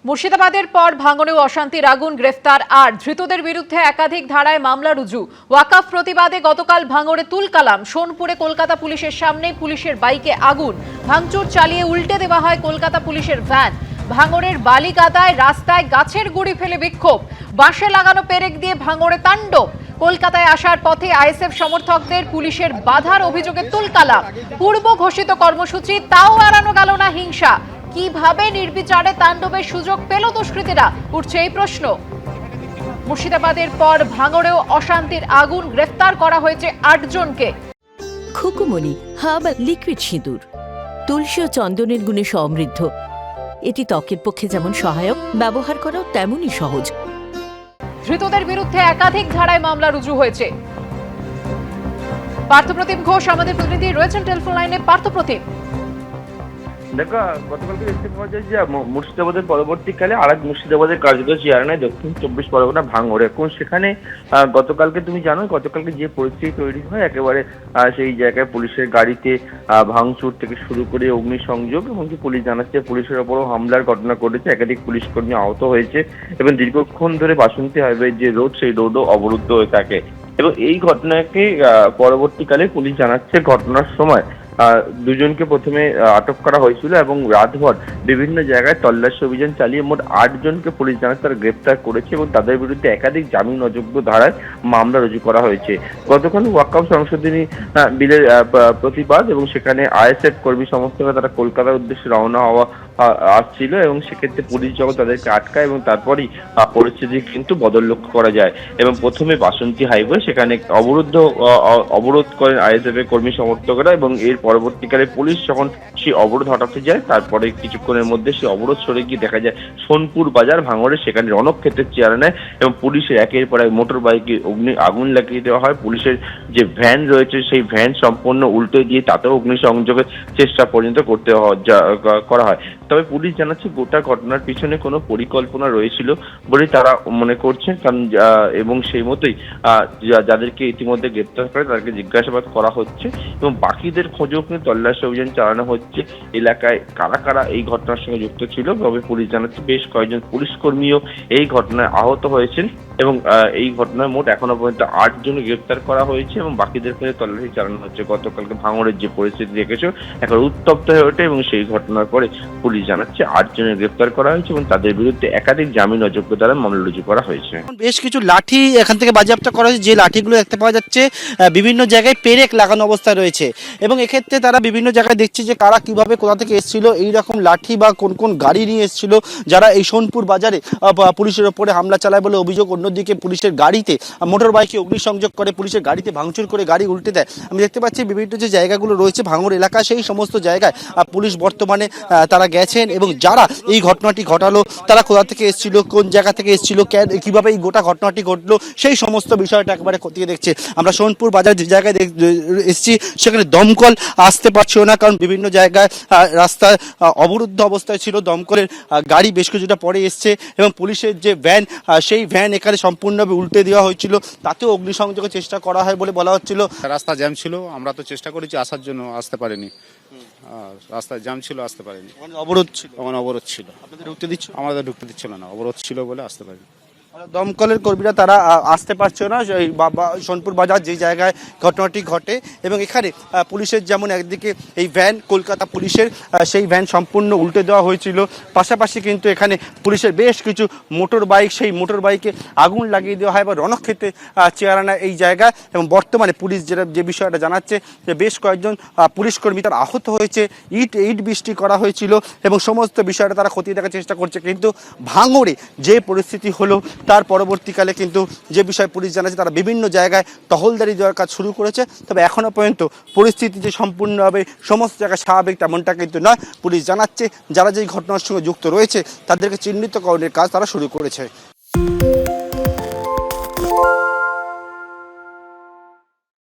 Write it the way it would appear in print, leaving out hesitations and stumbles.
মুর্শিদাবাদের পর ভাঙড়েও অশান্তির আগুন, গ্রেফতার আর ধৃতদের বিরুদ্ধে একাধিক ধারায় মামলা রুজু। ওয়াকফ প্রতিবাদে গতকাল ভাঙড়ে তুলকালাম। সোনপুরে কলকাতা পুলিশের সামনে পুলিশের বাইকে আগুন, ভাঙচুর চালিয়ে উল্টে দেওয়া হয় কলকাতা পুলিশের ভ্যান। ভাঙড়ের বালিকাদায় রাস্তায় গাছের গুড়ি ফেলে বিক্ষোভ, বাঁশে লাগানো পেরেক দিয়ে ভাঙড়ে তাণ্ডব। কলকাতায় আসার পথে আইএসএফ সমর্থকদের পুলিশের বাধার অভিযোগে তুলকালাম। পূর্ব ঘোষিত কর্মসূচি, তাও এড়ানো গেল না হিংসা। কিভাবে নির্বিচারে তাণ্ডবের সুযোগ পেল দুষ্কৃতীরা, উঠছে এই প্রশ্ন। মুর্শিদাবাদের পর ভাঙড়েও অশান্তির আগুন, গ্রেফতার করা হয়েছে ৮ জনকে। খুকুমনি হার্বাল লিকুইড সিঁদুর তুলসী ও চন্দনের গুণে সমৃদ্ধ। এটি ত্বকের পক্ষে যেমন সহায়ক, ব্যবহার করাও তেমনই সহজ। ধৃতদের বিরুদ্ধে একাধিক ধারায় মামলা রুজু হয়েছে। পার্থপ্রতিম ঘোষ আমাদের প্রতিনিধি রয়েছেন টেলিফোন লাইনে। পার্থপ্রতিম, দেখো, গতকালকে দেখতে পাওয়া যায় যে মুর্শিদাবাদের পরবর্তীকালে আর এক মুর্শিদাবাদের কার্যত চেয়ারনায় দক্ষিণ 24 পরগনা ভাঙড়ে। এখন সেখানে গতকালকে তুমি জানো, গতকালকে যে পরিস্থিতি তৈরি হয়, একেবারে সেই জায়গায় পুলিশের গাড়িতে ভাঙচুর থেকে শুরু করে অগ্নিসংযোগ, এমনকি পুলিশ জানাচ্ছে পুলিশের ওপরও হামলার ঘটনা ঘটেছে। একাধিক পুলিশ কর্মী আহত হয়েছে এবং দীর্ঘক্ষণ ধরে বাসন্তী হাইওয়ে যে রোড, সেই রোডও অবরুদ্ধ হয়ে থাকে। এবং এই ঘটনাকে পরবর্তীকালে পুলিশ জানাচ্ছে ঘটনার সময় দুজনকে প্রথমে আটক করা হয়েছিল এবং রাতভর বিভিন্ন জায়গায় তল্লাশি অভিযান চালিয়ে মোট ৮ জনকে পুলিশ জানাচ্ছে তারা গ্রেপ্তার করেছে এবং তাদের বিরুদ্ধে একাধিক জামিন অযোগ্য ধারায় মামলা রুজু করা হয়েছে। গতকাল ওয়াকফ সংশোধনী বিলের প্রতিবাদ এবং সেখানে আইএসএফ কর্মী সমর্থকরা তারা কলকাতার উদ্দেশ্যে রওনা হওয়া আসছিল এবং সেক্ষেত্রে পুলিশ যখন তাদেরকে আটকায় এবং তারপরই পরিস্থিতি কিন্তু বদল লক্ষ্য করা যায়। এবং প্রথমে বাসন্তী হাইওয়ে সেখানে অবরোধ করেন আইএসএফ এর কর্মী সমর্থকরা এবং এর পরবর্তীকালে পুলিশ যখন সেই অবরোধ হটাতে যায়, তারপরে কিছুক্ষণের মধ্যে সেই অবরোধ সরে গিয়ে দেখা যায় সোনপুর বাজার ভাঙড়ে সেখানে রণক্ষেত্রের চেয়ার নেয় এবং পুলিশের একের পর এক মোটর বাইকে আগুন লাগিয়ে দেওয়া হয়। পুলিশের যে ভ্যান রয়েছে সেই ভ্যান সম্পূর্ণ উল্টে দিয়ে তাতেও অগ্নিসংযোগের চেষ্টা পর্যন্ত করা হয়। তবে পুলিশ জানাচ্ছে গোটা ঘটনার পিছনে কোনো পরিকল্পনা রয়েছিল বলে তারা মনে করছে, কারণ এবং সেই মতোই যাদেরকে ইতিমধ্যে গ্রেপ্তার করে তাদেরকে জিজ্ঞাসাবাদ করা হচ্ছে এবং বাকিদের খোঁজও কিন্তু তল্লাশি অভিযান চালানো হচ্ছে। এলাকায় কারা কারা এই ঘটনার সঙ্গে যুক্ত ছিল, তবে পুলিশ জানাচ্ছে বেশ কয়েকজন পুলিশ কর্মীও এই ঘটনায় আহত হয়েছেন এবং এই ঘটনায় মোট এখনো পর্যন্ত ৮ জন গ্রেপ্তার করা হয়েছে এবং বাকিদের কাছে তল্লাশি চালানো হচ্ছে। গতকালকে ভাঙড়ের যে পরিস্থিতি দেখেছো এখন উত্তপ্ত হয়ে ওঠে এবং সেই ঘটনার পরে পুলিশ জানাচ্ছে ৮ জনের গ্রেপ্তার করা হয়েছে এবং তাদের বিরুদ্ধে একাধিক জামিন অযোগ্য দ্বারা মামলা রুজু করা হয়েছে। বেশ কিছু লাঠি এখান থেকে বাজেয়াপ্ত করা হয়েছে, যে লাঠিগুলো দেখতে পাওয়া যাচ্ছে বিভিন্ন জায়গায় পেরেক লাগানো অবস্থায় রয়েছে এবং এক্ষেত্রে তারা বিভিন্ন জায়গায় দেখছে যে কারা কিভাবে কোথা থেকে এসেছিল, এইরকম লাঠি বা কোন কোন গাড়ি নিয়ে এসেছিল যারা এই সোনপুর বাজারে পুলিশের ওপরে হামলা চালায় বলে অভিযোগ। অন্যদিকে পুলিশের গাড়িতে মোটর বাইকে অগ্নিসংযোগ করে, পুলিশের গাড়িতে ভাঙচুর করে গাড়ি উল্টে দেয়। আমি দেখতে পাচ্ছি বিভিন্ন যে জায়গাগুলো রয়েছে ভাঙড় এলাকা, সেই সমস্ত জায়গায় পুলিশ বর্তমানে তারা গেছেন এবং যারা এই ঘটনাটি ঘটালো তারা কোথা থেকে এসেছিল, কোন জায়গা থেকে এসেছিল, কিভাবে এই গোটা ঘটনাটি ঘটলো, সেই সমস্ত বিষয়টা একবারে খতিয়ে দেখছে। আমরা সোনপুর বাজার যে জায়গায় এসেছি সেখানে দমকল আসতে পারছিল না, কারণ বিভিন্ন জায়গায় রাস্তায় অবরুদ্ধ অবস্থায় ছিল। দমকলের গাড়ি বেশ কিছুটা পরে এসছে এবং পুলিশের যে ভ্যান, সেই ভ্যান এখানে সম্পূর্ণভাবে উল্টে দেওয়া হয়েছিল, তাতেও অগ্নিসংযোগের চেষ্টা করা হয় বলে বলা হচ্ছিল। রাস্তা জ্যাম ছিল, আমরা তো চেষ্টা করেছি আসার জন্য, আসতে পারিনি। রাস্তায় জ্যাম ছিল, আসতে পারিনি। অবরোধ ছিল, অবরোধ ছিল। আপনাদের ঢুকতে দিচ্ছ? আমাদের ঢুকতে দিচ্ছিল না, অবরোধ ছিল বলে আসতে পারিনি। দমকলের কর্মীরা তারা আসতে পারছে না সোনপুর বাজার যে জায়গায় ঘটনাটি ঘটে এবং এখানে পুলিশের যেমন একদিকে এই ভ্যান কলকাতা পুলিশের সেই ভ্যান সম্পূর্ণ উল্টে দেওয়া হয়েছিল, পাশাপাশি কিন্তু এখানে পুলিশের বেশ কিছু মোটর বাইক, সেই মোটর বাইকে আগুন লাগিয়ে দেওয়া হয় বা রণক্ষেত্রে চেয়ারানা এই জায়গা। এবং বর্তমানে পুলিশ যে বিষয়টা জানাচ্ছে যে বেশ কয়েকজন পুলিশ কর্মী তারা আহত হয়েছে, ইট বৃষ্টি করা হয়েছিল এবং সমস্ত বিষয়টা তারা খতিয়ে দেখার চেষ্টা করছে। কিন্তু ভাঙড়ে যে পরিস্থিতি হলো তার পরবর্তীকালে কিন্তু যে বিষয় পুলিশ জানাচ্ছে তারা বিভিন্ন জায়গায় টহলদারি দেওয়ার কাজ শুরু করেছে। তবে এখনো পর্যন্ত পরিস্থিতি যে সম্পূর্ণভাবে সমস্ত জায়গায় স্বাভাবিক তেমনটা কিন্তু নয়। পুলিশ জানাচ্ছে যারা যেই ঘটনার সঙ্গে যুক্ত রয়েছে তাদেরকে চিহ্নিতকরণের কাজ তারা শুরু করেছে।